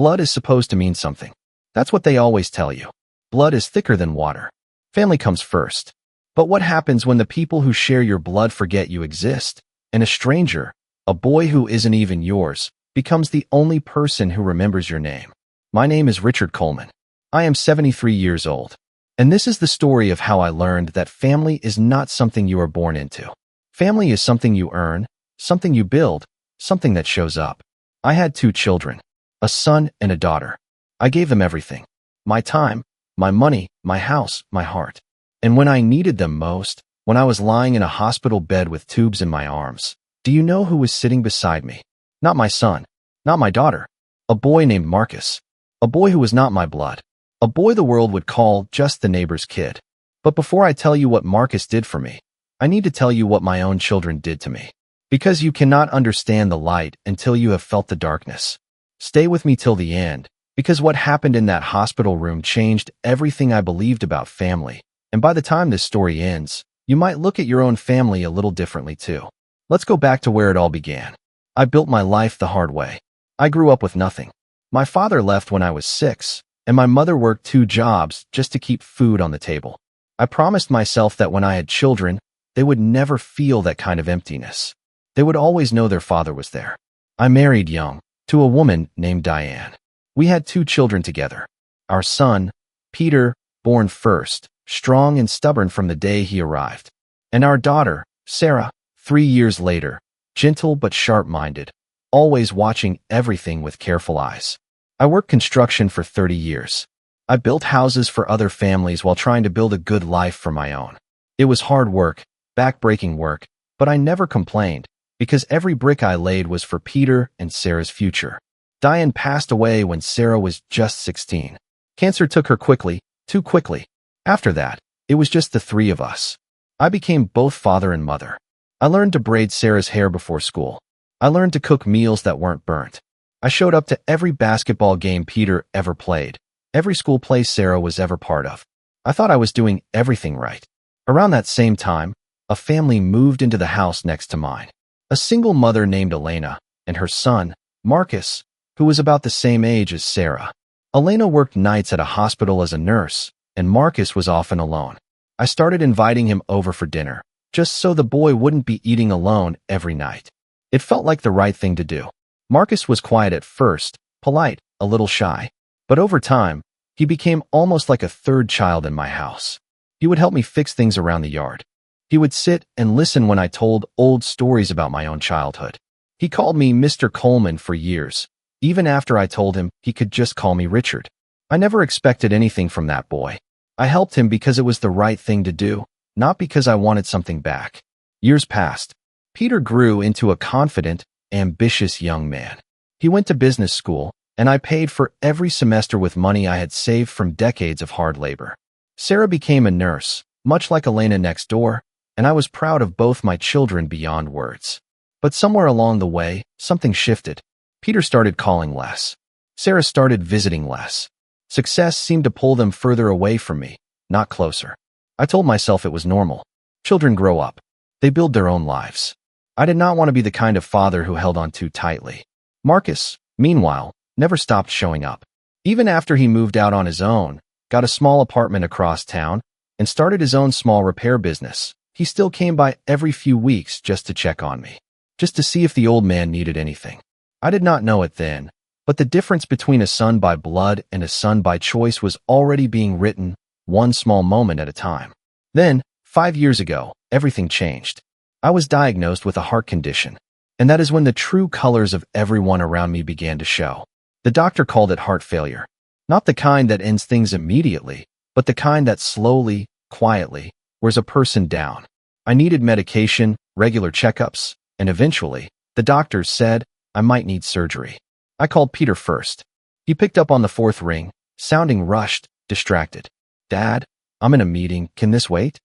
Blood is supposed to mean something. That's what they always tell you. Blood is thicker than water. Family comes first. But what happens when the people who share your blood forget you exist, and a stranger, a boy who isn't even yours, becomes the only person who remembers your name? My name is Richard Coleman. I am 73 years old. And this is the story of how I learned that family is not something you are born into. Family is something you earn, something you build, something that shows up. I had 2 children, a son and a daughter. I gave them everything. My time, my money, my house, my heart. And when I needed them most, when I was lying in a hospital bed with tubes in my arms, do you know who was sitting beside me? Not my son, not my daughter. A boy named Marcus. A boy who was not my blood. A boy the world would call just the neighbor's kid. But before I tell you what Marcus did for me, I need to tell you what my own children did to me. Because you cannot understand the light until you have felt the darkness. Stay with me till the end, because what happened in that hospital room changed everything I believed about family. And by the time this story ends, you might look at your own family a little differently too. Let's go back to where it all began. I built my life the hard way. I grew up with nothing. My father left when I was 6, and my mother worked 2 jobs just to keep food on the table. I promised myself that when I had children, they would never feel that kind of emptiness. They would always know their father was there. I married young, to a woman named Diane. We had 2 children together. Our son, Peter, born first, strong and stubborn from the day he arrived. And our daughter, Sarah, 3 years later, gentle but sharp-minded, always watching everything with careful eyes. I worked construction for 30 years. I built houses for other families while trying to build a good life for my own. It was hard work, back-breaking work, but I never complained, because every brick I laid was for Peter and Sarah's future. Diane passed away when Sarah was just 16. Cancer took her quickly, too quickly. After that, it was just the 3 of us. I became both father and mother. I learned to braid Sarah's hair before school. I learned to cook meals that weren't burnt. I showed up to every basketball game Peter ever played, every school play Sarah was ever part of. I thought I was doing everything right. Around that same time, a family moved into the house next to mine. A single mother named Elena and her son, Marcus, who was about the same age as Sarah. Elena worked nights at a hospital as a nurse, and Marcus was often alone. I started inviting him over for dinner, just so the boy wouldn't be eating alone every night. It felt like the right thing to do. Marcus was quiet at first, polite, a little shy. But over time, he became almost like a third child in my house. He would help me fix things around the yard. He would sit and listen when I told old stories about my own childhood. He called me Mr. Coleman for years, even after I told him he could just call me Richard. I never expected anything from that boy. I helped him because it was the right thing to do, not because I wanted something back. Years passed. Peter grew into a confident, ambitious young man. He went to business school, and I paid for every semester with money I had saved from decades of hard labor. Sarah became a nurse, much like Elena next door, and I was proud of both my children beyond words. But somewhere along the way, something shifted. Peter started calling less. Sarah started visiting less. Success seemed to pull them further away from me, not closer. I told myself it was normal. Children grow up. They build their own lives. I did not want to be the kind of father who held on too tightly. Marcus, meanwhile, never stopped showing up. Even after he moved out on his own, got a small apartment across town, and started his own small repair business, he still came by every few weeks just to check on me, just to see if the old man needed anything. I did not know it then, but the difference between a son by blood and a son by choice was already being written, one small moment at a time. Then, 5 years ago, everything changed. I was diagnosed with a heart condition, and that is when the true colors of everyone around me began to show. The doctor called it heart failure. Not the kind that ends things immediately, but the kind that slowly, quietly, wears a person down. I needed medication, regular checkups, and eventually, the doctors said I might need surgery. I called Peter first. He picked up on the 4th ring, sounding rushed, distracted. "Dad, I'm in a meeting. Can this wait?"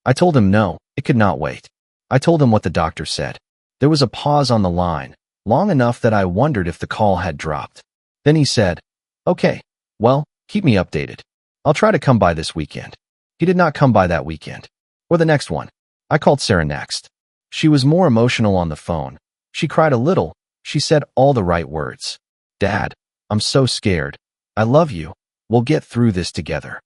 I told him no, it could not wait. I told him what the doctor said. There was a pause on the line, long enough that I wondered if the call had dropped. Then he said, "Okay, well, keep me updated. I'll try to come by this weekend." He did not come by that weekend. Or the next one. I called Sarah next. She was more emotional on the phone. She cried a little. She said all the right words. "Dad, I'm so scared. I love you. We'll get through this together.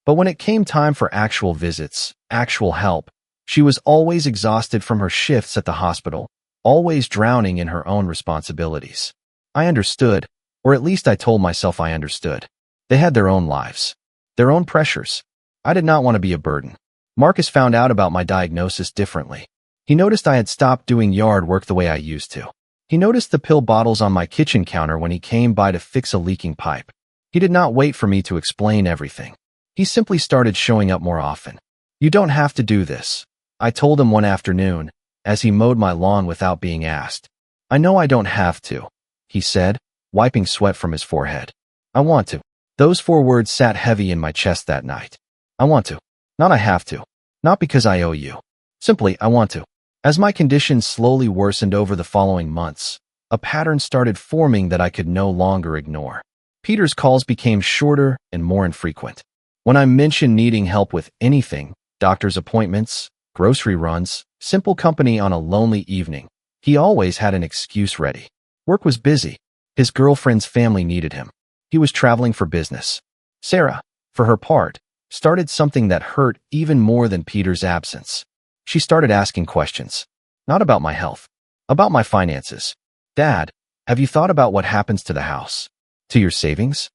But when it came time for actual visits, actual help, she was always exhausted from her shifts at the hospital, always drowning in her own responsibilities. I understood, or at least I told myself I understood. They had their own lives, their own pressures. I did not want to be a burden. Marcus found out about my diagnosis differently. He noticed I had stopped doing yard work the way I used to. He noticed the pill bottles on my kitchen counter when he came by to fix a leaking pipe. He did not wait for me to explain everything. He simply started showing up more often. You don't have to do this, I told him one afternoon, as he mowed my lawn without being asked. I know I don't have to, he said, wiping sweat from his forehead. I want to. Those 4 words sat heavy in my chest that night. I want to. Not I have to. Not because I owe you. Simply, I want to. As my condition slowly worsened over the following months, a pattern started forming that I could no longer ignore. Peter's calls became shorter and more infrequent. When I mentioned needing help with anything, doctor's appointments, grocery runs, simple company on a lonely evening, he always had an excuse ready. Work was busy. His girlfriend's family needed him. He was traveling for business. Sarah, for her part, started something that hurt even more than Peter's absence. She started asking questions. Not about my health. About my finances. Dad, have you thought about what happens to the house? To your savings?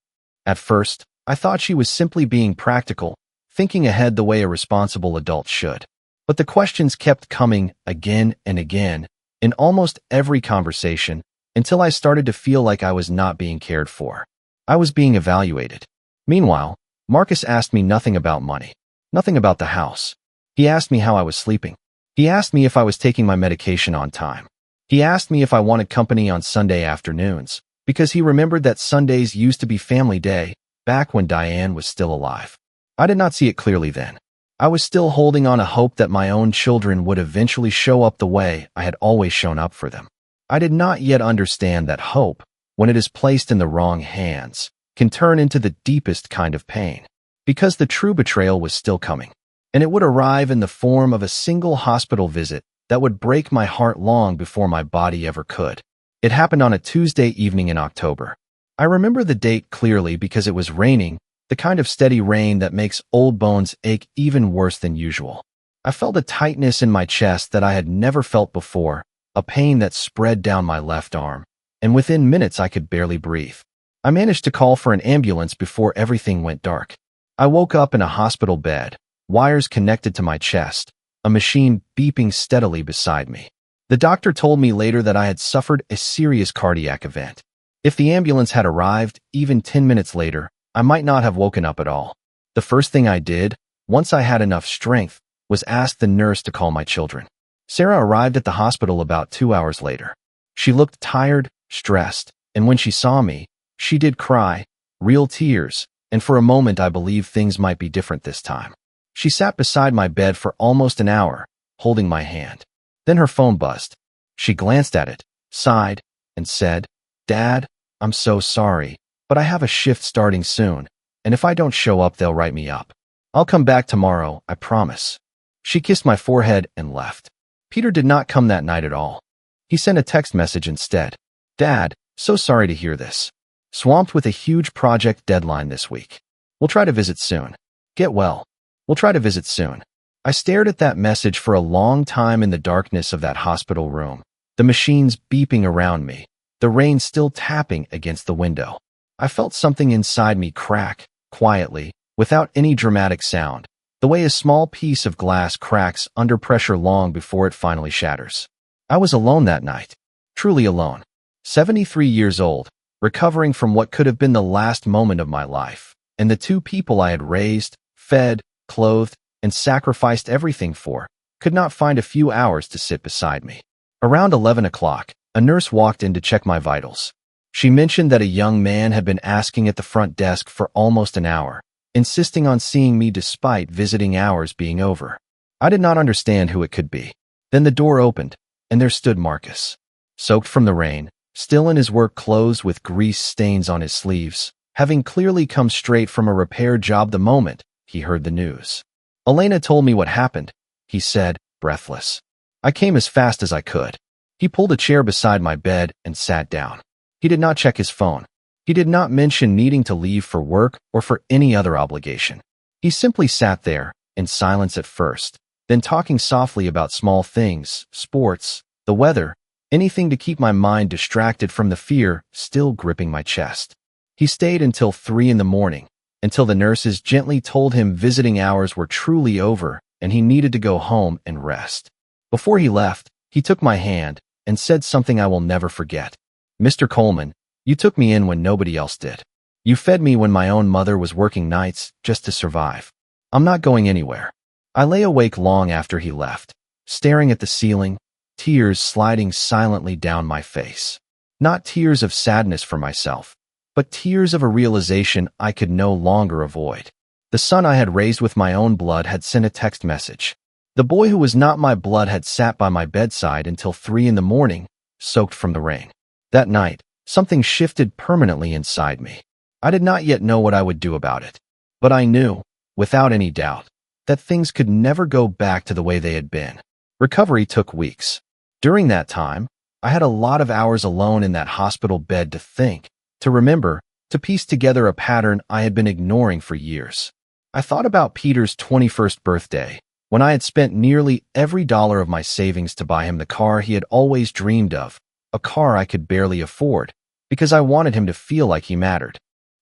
At first, I thought she was simply being practical, thinking ahead the way a responsible adult should. But the questions kept coming again and again, in almost every conversation, until I started to feel like I was not being cared for. I was being evaluated. Meanwhile, Marcus asked me nothing about money. Nothing about the house. He asked me how I was sleeping. He asked me if I was taking my medication on time. He asked me if I wanted company on Sunday afternoons, because he remembered that Sundays used to be family day, back when Diane was still alive. I did not see it clearly then. I was still holding on a hope that my own children would eventually show up the way I had always shown up for them. I did not yet understand that hope, when it is placed in the wrong hands, can turn into the deepest kind of pain. Because the true betrayal was still coming, and it would arrive in the form of a single hospital visit that would break my heart long before my body ever could. It happened on a Tuesday evening in October. I remember the date clearly because it was raining, the kind of steady rain that makes old bones ache even worse than usual. I felt a tightness in my chest that I had never felt before, a pain that spread down my left arm, and within minutes I could barely breathe. I managed to call for an ambulance before everything went dark. I woke up in a hospital bed, wires connected to my chest, a machine beeping steadily beside me. The doctor told me later that I had suffered a serious cardiac event. If the ambulance had arrived, even 10 minutes later, I might not have woken up at all. The first thing I did, once I had enough strength, was ask the nurse to call my children. Sarah arrived at the hospital about 2 hours later. She looked tired, stressed, and when she saw me, she did cry, real tears, and for a moment I believed things might be different this time. She sat beside my bed for almost an hour, holding my hand. Then her phone buzzed. She glanced at it, sighed, and said, "Dad, I'm so sorry, but I have a shift starting soon, and if I don't show up, they'll write me up. I'll come back tomorrow, I promise." She kissed my forehead and left. Peter did not come that night at all. He sent a text message instead. "Dad, so sorry to hear this. Swamped with a huge project deadline this week. We'll try to visit soon. Get well. We'll try to visit soon." I stared at that message for a long time in the darkness of that hospital room, the machines beeping around me, the rain still tapping against the window. I felt something inside me crack, quietly, without any dramatic sound, the way a small piece of glass cracks under pressure long before it finally shatters. I was alone that night, truly alone. 73 years old, recovering from what could have been the last moment of my life, and the 2 people I had raised, fed, clothed, and sacrificed everything for, could not find a few hours to sit beside me. Around 11 o'clock, a nurse walked in to check my vitals. She mentioned that a young man had been asking at the front desk for almost an hour, insisting on seeing me despite visiting hours being over. I did not understand who it could be. Then the door opened, and there stood Marcus. Soaked from the rain, still in his work clothes with grease stains on his sleeves, having clearly come straight from a repair job the moment he heard the news. "Elena told me what happened," he said, breathless. I came as fast as I could. He pulled a chair beside my bed and sat down. He did not check his phone. He did not mention needing to leave for work or for any other obligation. He simply sat there, in silence at first, then talking softly about small things, sports, the weather, anything to keep my mind distracted from the fear still gripping my chest. He stayed until 3 in the morning, until the nurses gently told him visiting hours were truly over and he needed to go home and rest. Before he left, he took my hand and said something I will never forget. "Mr. Coleman, you took me in when nobody else did. You fed me when my own mother was working nights just to survive. I'm not going anywhere." I lay awake long after he left, staring at the ceiling, tears sliding silently down my face. Not tears of sadness for myself, but tears of a realization I could no longer avoid. The son I had raised with my own blood had sent a text message. The boy who was not my blood had sat by my bedside until 3 in the morning, soaked from the rain. That night, something shifted permanently inside me. I did not yet know what I would do about it, but I knew, without any doubt, that things could never go back to the way they had been. Recovery took weeks. During that time, I had a lot of hours alone in that hospital bed to think, to remember, to piece together a pattern I had been ignoring for years. I thought about Peter's 21st birthday, when I had spent nearly every dollar of my savings to buy him the car he had always dreamed of, a car I could barely afford, because I wanted him to feel like he mattered.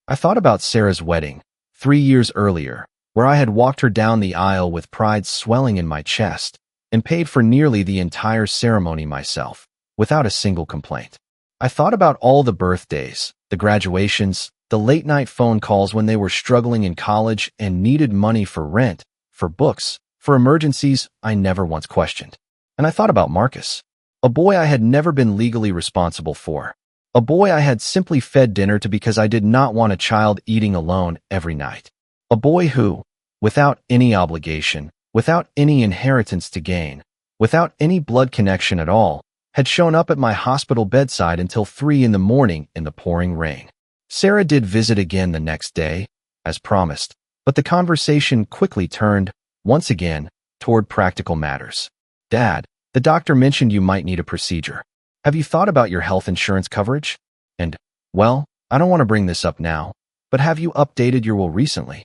I thought about Sarah's wedding, 3 years earlier, where I had walked her down the aisle with pride swelling in my chest, and paid for nearly the entire ceremony myself, without a single complaint. I thought about all the birthdays, the graduations, the late-night phone calls when they were struggling in college and needed money for rent, for books, for emergencies I never once questioned. And I thought about Marcus, a boy I had never been legally responsible for, a boy I had simply fed dinner to because I did not want a child eating alone every night, a boy who, without any obligation, without any inheritance to gain, without any blood connection at all, had shown up at my hospital bedside until 3 in the morning in the pouring rain. Sarah did visit again the next day, as promised, but the conversation quickly turned, once again, toward practical matters. "Dad, the doctor mentioned you might need a procedure. Have you thought about your health insurance coverage? And, well, I don't want to bring this up now, but have you updated your will recently?"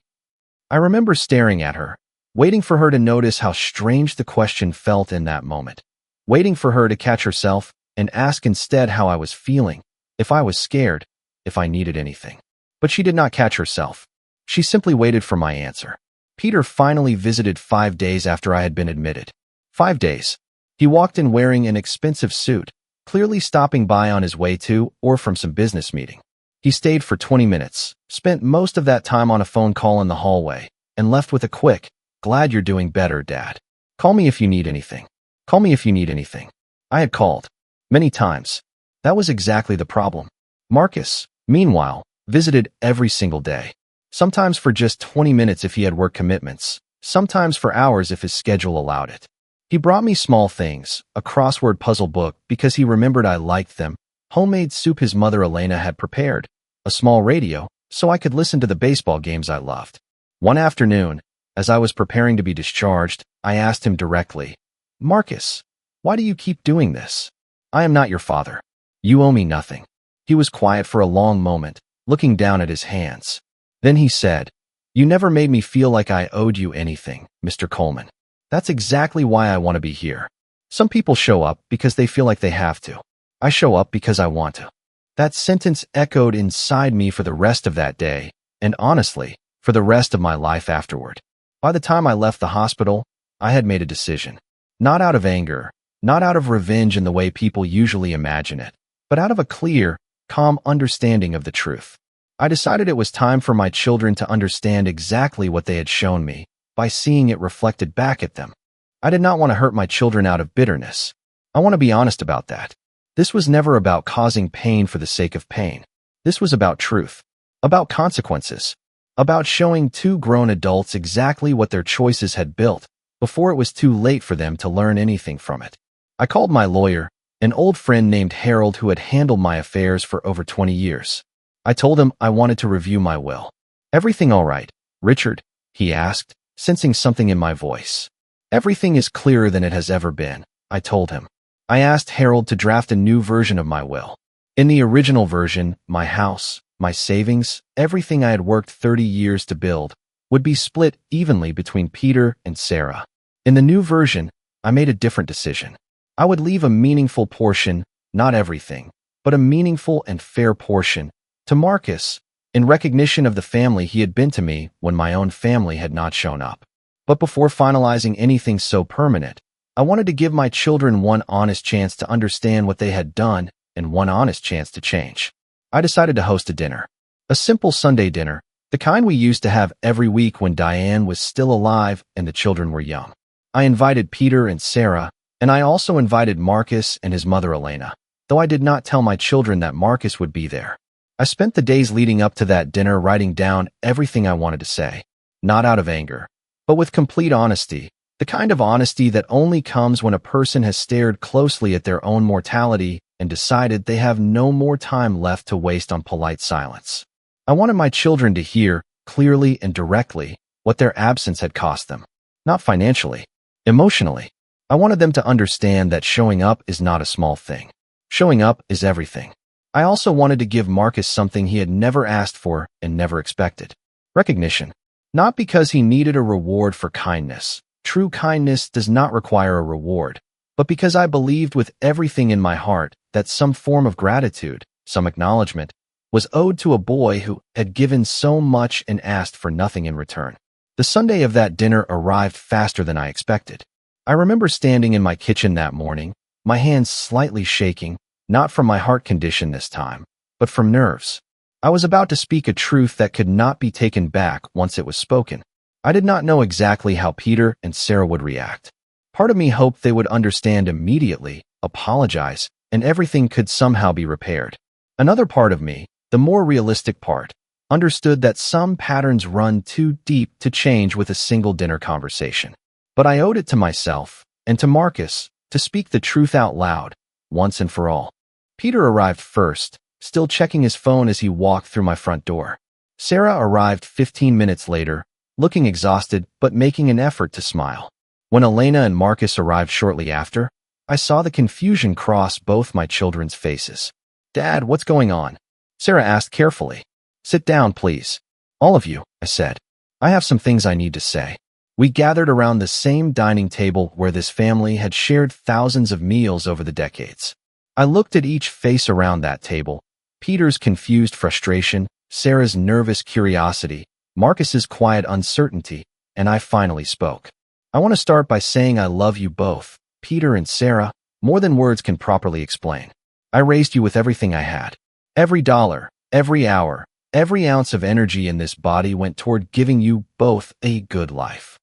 I remember staring at her, waiting for her to notice how strange the question felt in that moment, waiting for her to catch herself and ask instead how I was feeling, if I was scared, if I needed anything. But she did not catch herself. She simply waited for my answer. Peter finally visited 5 days after I had been admitted. 5 days. He walked in wearing an expensive suit, clearly stopping by on his way to or from some business meeting. He stayed for 20 minutes, spent most of that time on a phone call in the hallway, and left with a quick, "Glad you're doing better, Dad. Call me if you need anything. Call me if you need anything." I had called. Many times. That was exactly the problem. Marcus, meanwhile, visited every single day. Sometimes for just 20 minutes if he had work commitments, sometimes for hours if his schedule allowed it. He brought me small things, a crossword puzzle book because he remembered I liked them, homemade soup his mother Elena had prepared, a small radio, so I could listen to the baseball games I loved. One afternoon, as I was preparing to be discharged, I asked him directly, "Marcus, why do you keep doing this? I am not your father. You owe me nothing." He was quiet for a long moment, looking down at his hands. Then he said, "You never made me feel like I owed you anything, Mr. Coleman. That's exactly why I want to be here. Some people show up because they feel like they have to. I show up because I want to." That sentence echoed inside me for the rest of that day, and honestly, for the rest of my life afterward. By the time I left the hospital, I had made a decision. Not out of anger, not out of revenge in the way people usually imagine it, but out of a clear, calm understanding of the truth. I decided it was time for my children to understand exactly what they had shown me, by seeing it reflected back at them. I did not want to hurt my children out of bitterness. I want to be honest about that. This was never about causing pain for the sake of pain. This was about truth, about consequences, about showing 2 grown adults exactly what their choices had built before it was too late for them to learn anything from it. I called my lawyer, an old friend named Harold who had handled my affairs for over 20 years. I told him I wanted to review my will. "Everything all right, Richard?" he asked, sensing something in my voice. "Everything is clearer than it has ever been," I told him. I asked Harold to draft a new version of my will. In the original version, my house, my savings, everything I had worked 30 years to build, would be split evenly between Peter and Sarah. In the new version, I made a different decision. I would leave a meaningful portion, not everything, but a meaningful and fair portion, to Marcus, in recognition of the family he had been to me when my own family had not shown up. But before finalizing anything so permanent, I wanted to give my children one honest chance to understand what they had done and one honest chance to change. I decided to host a dinner. A simple Sunday dinner, the kind we used to have every week when Diane was still alive and the children were young. I invited Peter and Sarah, and I also invited Marcus and his mother Elena, though I did not tell my children that Marcus would be there. I spent the days leading up to that dinner writing down everything I wanted to say, not out of anger, but with complete honesty, the kind of honesty that only comes when a person has stared closely at their own mortality and decided they have no more time left to waste on polite silence. I wanted my children to hear, clearly and directly, what their absence had cost them. Not financially, emotionally. I wanted them to understand that showing up is not a small thing. Showing up is everything. I also wanted to give Marcus something he had never asked for and never expected. Recognition. Not because he needed a reward for kindness. True kindness does not require a reward, but because I believed with everything in my heart that some form of gratitude, some acknowledgement, was owed to a boy who had given so much and asked for nothing in return. The Sunday of that dinner arrived faster than I expected. I remember standing in my kitchen that morning, my hands slightly shaking, not from my heart condition this time, but from nerves. I was about to speak a truth that could not be taken back once it was spoken. I did not know exactly how Peter and Sarah would react. Part of me hoped they would understand immediately, apologize, and everything could somehow be repaired. Another part of me, the more realistic part, understood that some patterns run too deep to change with a single dinner conversation. But I owed it to myself, and to Marcus, to speak the truth out loud, once and for all. Peter arrived first, still checking his phone as he walked through my front door. Sarah arrived 15 minutes later, looking exhausted but making an effort to smile. When Elena and Marcus arrived shortly after, I saw the confusion cross both my children's faces. "Dad, what's going on?" Sarah asked carefully. "Sit down, please. All of you," I said. "I have some things I need to say." We gathered around the same dining table where this family had shared thousands of meals over the decades. I looked at each face around that table, Peter's confused frustration, Sarah's nervous curiosity, Marcus's quiet uncertainty, and I finally spoke. "I want to start by saying I love you both, Peter and Sarah, more than words can properly explain. I raised you with everything I had. Every dollar, every hour, every ounce of energy in this body went toward giving you both a good life."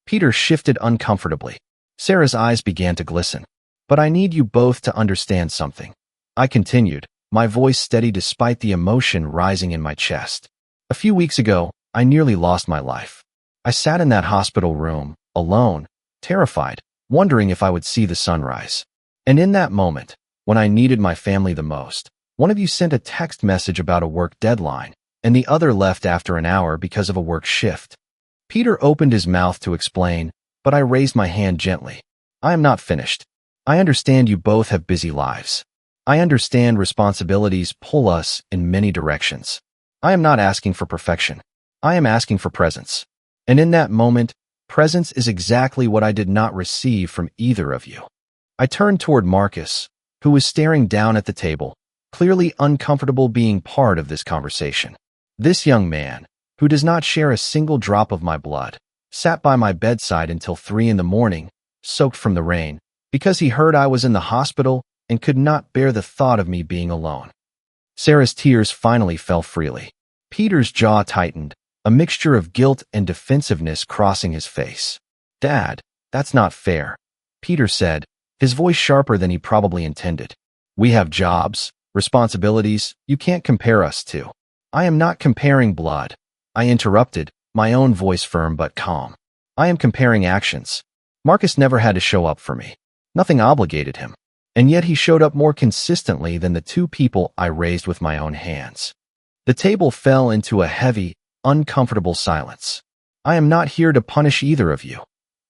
Peter shifted uncomfortably. Sarah's eyes began to glisten. "But I need you both to understand something," I continued, my voice steady despite the emotion rising in my chest. "A few weeks ago, I nearly lost my life. I sat in that hospital room, alone, terrified, wondering if I would see the sunrise. And in that moment, when I needed my family the most, one of you sent a text message about a work deadline, and the other left after an hour because of a work shift." Peter opened his mouth to explain, but I raised my hand gently. "I am not finished. I understand you both have busy lives. I understand responsibilities pull us in many directions. I am not asking for perfection. I am asking for presence. And in that moment, presence is exactly what I did not receive from either of you." I turned toward Marcus, who was staring down at the table, clearly uncomfortable being part of this conversation. This young man, who does not share a single drop of my blood, sat by my bedside until 3 in the morning, soaked from the rain, because he heard I was in the hospital and could not bear the thought of me being alone. Sarah's tears finally fell freely. Peter's jaw tightened, a mixture of guilt and defensiveness crossing his face. "Dad, that's not fair," Peter said, his voice sharper than he probably intended. "We have jobs, responsibilities you can't compare us to." "I am not comparing blood," I interrupted, my own voice firm but calm. "I am comparing actions. Marcus never had to show up for me. Nothing obligated him. And yet he showed up more consistently than the two people I raised with my own hands." The table fell into a heavy, uncomfortable silence. "I am not here to punish either of you,"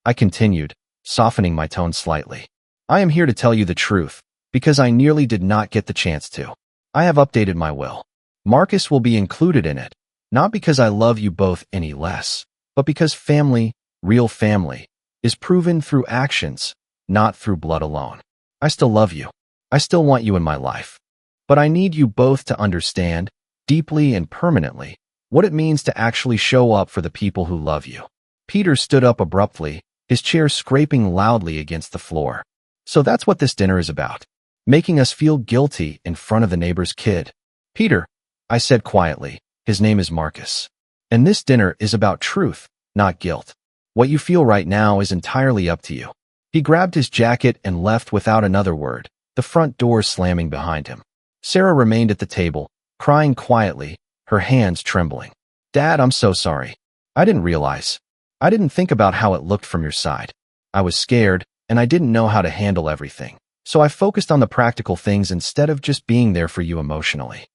I continued, softening my tone slightly. "I am here to tell you the truth, because I nearly did not get the chance to. I have updated my will. Marcus will be included in it, not because I love you both any less, but because family, real family, is proven through actions, not through blood alone. I still love you. I still want you in my life. But I need you both to understand, deeply and permanently, what it means to actually show up for the people who love you. Peter stood up abruptly, his chair scraping loudly against the floor. So that's what this dinner is about. Making us feel guilty in front of the neighbor's kid. Peter, I said quietly, his name is Marcus. And this dinner is about truth, not guilt. What you feel right now is entirely up to you. He grabbed his jacket and left without another word, the front door slamming behind him. Sarah remained at the table, crying quietly, her hands trembling. Dad, I'm so sorry. I didn't realize. I didn't think about how it looked from your side. I was scared, and I didn't know how to handle everything. So I focused on the practical things instead of just being there for you emotionally.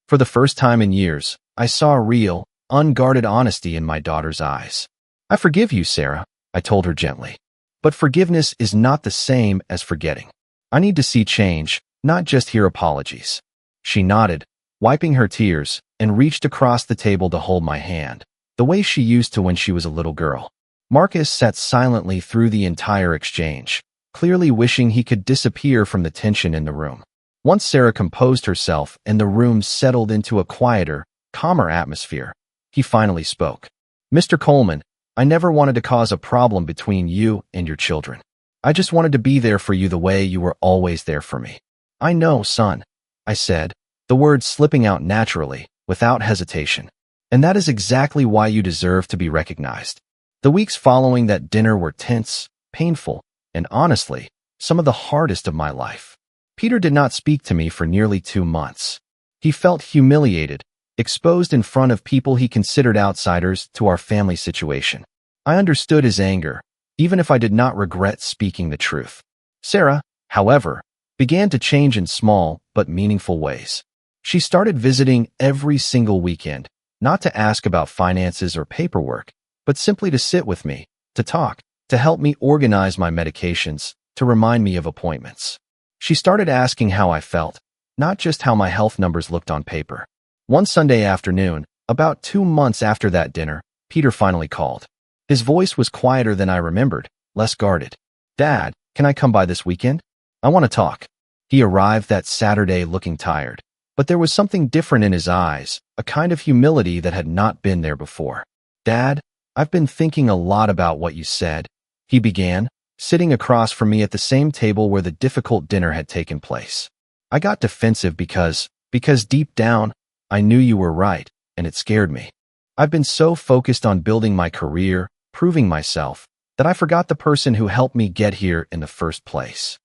For the first time in years, I saw real, unguarded honesty in my daughter's eyes. I forgive you, Sarah, I told her gently. But forgiveness is not the same as forgetting. I need to see change, not just hear apologies. She nodded, wiping her tears, and reached across the table to hold my hand, the way she used to when she was a little girl. Marcus sat silently through the entire exchange, clearly wishing he could disappear from the tension in the room. Once Sarah composed herself and the room settled into a quieter, calmer atmosphere, he finally spoke. Mr. Coleman, I never wanted to cause a problem between you and your children. I just wanted to be there for you the way you were always there for me. I know, son, I said, the words slipping out naturally, without hesitation. And that is exactly why you deserve to be recognized. The weeks following that dinner were tense, painful, and honestly, some of the hardest of my life. Peter did not speak to me for nearly 2 months. He felt humiliated, exposed in front of people he considered outsiders to our family situation. I understood his anger, even if I did not regret speaking the truth. Sarah, however, began to change in small but meaningful ways. She started visiting every single weekend, not to ask about finances or paperwork, but simply to sit with me, to talk, to help me organize my medications, to remind me of appointments. She started asking how I felt, not just how my health numbers looked on paper. One Sunday afternoon, about 2 months after that dinner, Peter finally called. His voice was quieter than I remembered, less guarded. Dad, can I come by this weekend? I want to talk. He arrived that Saturday looking tired, but there was something different in his eyes, a kind of humility that had not been there before. Dad, I've been thinking a lot about what you said, he began, sitting across from me at the same table where the difficult dinner had taken place. I got defensive because deep down, I knew you were right, and it scared me. I've been so focused on building my career, proving myself, that I forgot the person who helped me get here in the first place.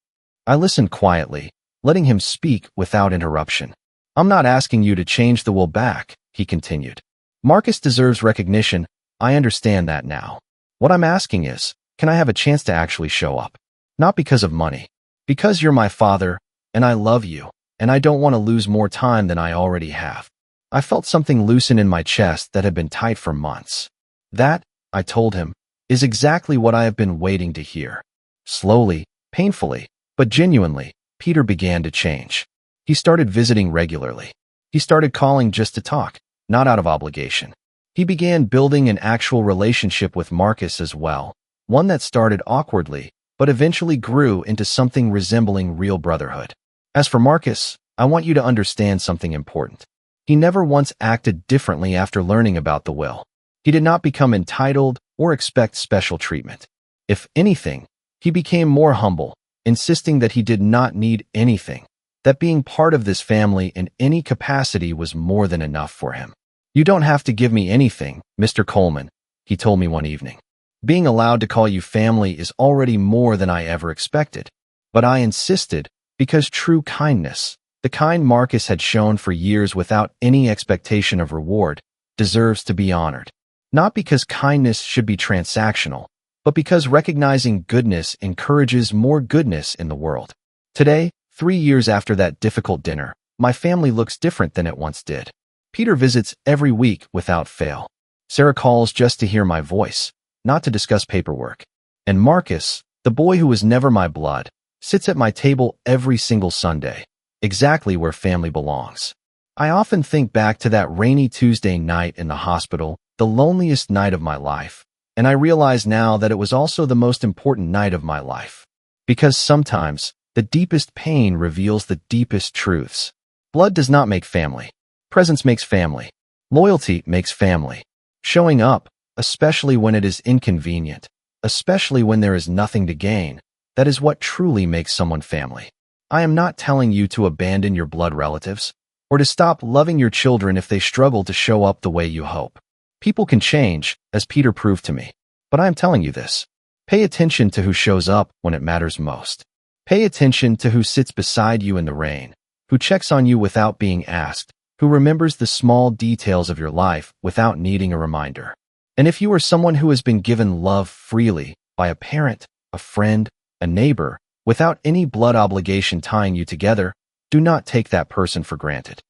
I listened quietly, letting him speak without interruption. I'm not asking you to change the will back, he continued. Marcus deserves recognition, I understand that now. What I'm asking is, can I have a chance to actually show up? Not because of money. Because you're my father, and I love you, and I don't want to lose more time than I already have. I felt something loosen in my chest that had been tight for months. That, I told him, is exactly what I have been waiting to hear. Slowly, painfully, but genuinely, Peter began to change. He started visiting regularly. He started calling just to talk, not out of obligation. He began building an actual relationship with Marcus as well, one that started awkwardly, but eventually grew into something resembling real brotherhood. As for Marcus, I want you to understand something important. He never once acted differently after learning about the will. He did not become entitled or expect special treatment. If anything, he became more humble, insisting that he did not need anything, that being part of this family in any capacity was more than enough for him. You don't have to give me anything, Mr. Coleman, he told me one evening. Being allowed to call you family is already more than I ever expected. But I insisted because true kindness, the kind Marcus had shown for years without any expectation of reward, deserves to be honored. Not because kindness should be transactional, but because recognizing goodness encourages more goodness in the world. Today, 3 years after that difficult dinner, my family looks different than it once did. Peter visits every week without fail. Sarah calls just to hear my voice, not to discuss paperwork. And Marcus, the boy who was never my blood, sits at my table every single Sunday, exactly where family belongs. I often think back to that rainy Tuesday night in the hospital, the loneliest night of my life, and I realize now that it was also the most important night of my life. Because sometimes, the deepest pain reveals the deepest truths. Blood does not make family. Presence makes family. Loyalty makes family. Showing up, especially when it is inconvenient, especially when there is nothing to gain, that is what truly makes someone family. I am not telling you to abandon your blood relatives, or to stop loving your children if they struggle to show up the way you hope. People can change, as Peter proved to me. But I am telling you this. Pay attention to who shows up when it matters most. Pay attention to who sits beside you in the rain, who checks on you without being asked, who remembers the small details of your life without needing a reminder. And if you are someone who has been given love freely by a parent, a friend, a neighbor, without any blood obligation tying you together, do not take that person for granted.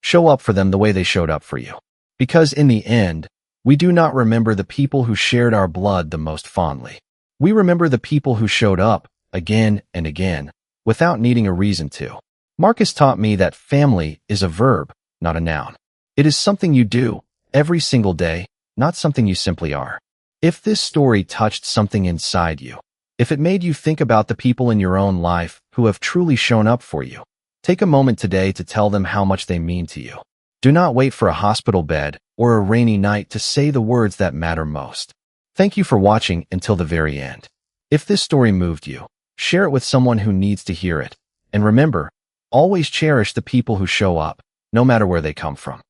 Show up for them the way they showed up for you. Because in the end, we do not remember the people who shared our blood the most fondly. We remember the people who showed up again and again without needing a reason to. Marcus taught me that family is a verb, not a noun. It is something you do every single day, not something you simply are. If this story touched something inside you, if it made you think about the people in your own life who have truly shown up for you, take a moment today to tell them how much they mean to you. Do not wait for a hospital bed or a rainy night to say the words that matter most. Thank you for watching until the very end. If this story moved you, share it with someone who needs to hear it. And remember, always cherish the people who show up, no matter where they come from.